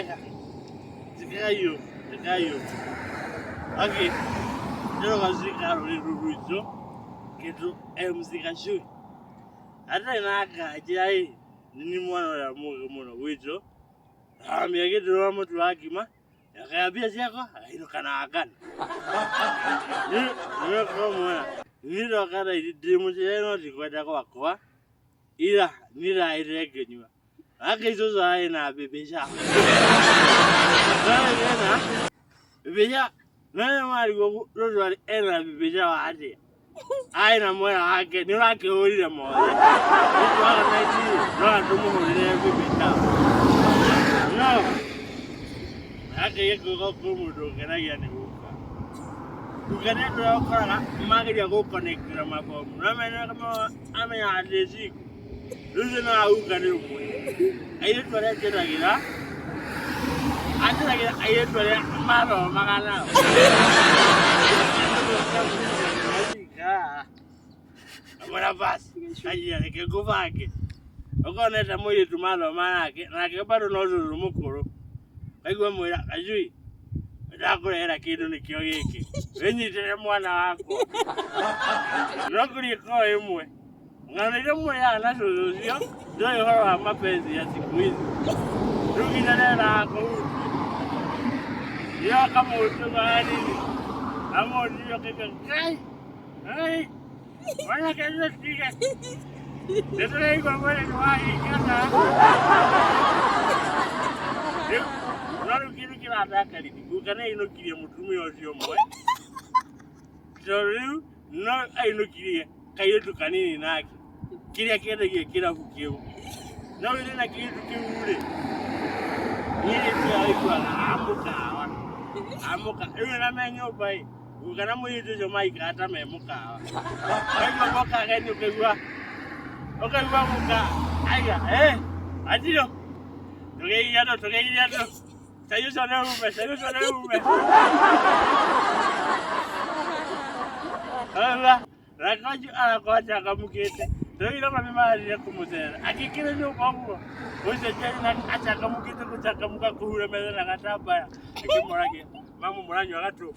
Eka. Zikayo. Okay. Ndio kazika ruruzo. Kitu mzika shûshû. Hata inaka ajai nini mwana ya mwana witû. Amia kitu mtu wakima. Yakabia zako ino kana agana. Ni kwa mwana. Nilo kada idimu jeno dikwenda kwa. Ila nila iregenywa. Akizo za ina bebesha. Bebesha. Nani mali go rozo ina bebesha wadi. Aina mwana wake ni wake holi moja. Mtu anaiti ndio tumuhulile bebesha. No. Ake yeko kumudo kana yani huka. Ukane ndio kora magari ya go connect na mabomu. Na kama amenya adezi. Luzi na huka ni umwe. Ayo twale teragira. Ateragira ayo twale maro magana. Amara basi. Ayi ake govake. Okone ta moyo tumalo manake na ke bado nozo mukuru. Aigwa mwira ajui. Ndakurera kindu nikyo giki. Wenyitire mwana wako. Nokuri ko imwe. Ngana ile mwe ya na sulucio. Ndio ihoro wa mapenzi ya siku hizi. Ruginarera ako. Ya kama utugani. Amo ndio kai. Ai. Wana kaza tika. Ndio iko mbele ni wahi kana. Nalo kitu kila ataka likukana inokirie mutumi ocio mwe. Soriu no ainokirie kayetu kanini naki. Kiria kiendagia kirabu kiu. No ile na kitu kiure. Ile tu alikuwa amuka. Amuka. Ile na menyo bai. Ukana muyitu jo mai kata memuka. Aiyo boka gani ukegwa. Ukegwa muka. Aya Adilo. Tugeiyato. Sayo sana ume. Allah, rakaji anakoacha kamukete. Ndio kama mimari ya kumuzera. Akikire ni ubongo. Ose tena acha kamukete kuchakamuka kuhura meza na kataba. Akimorage. Mamu muranyo gato.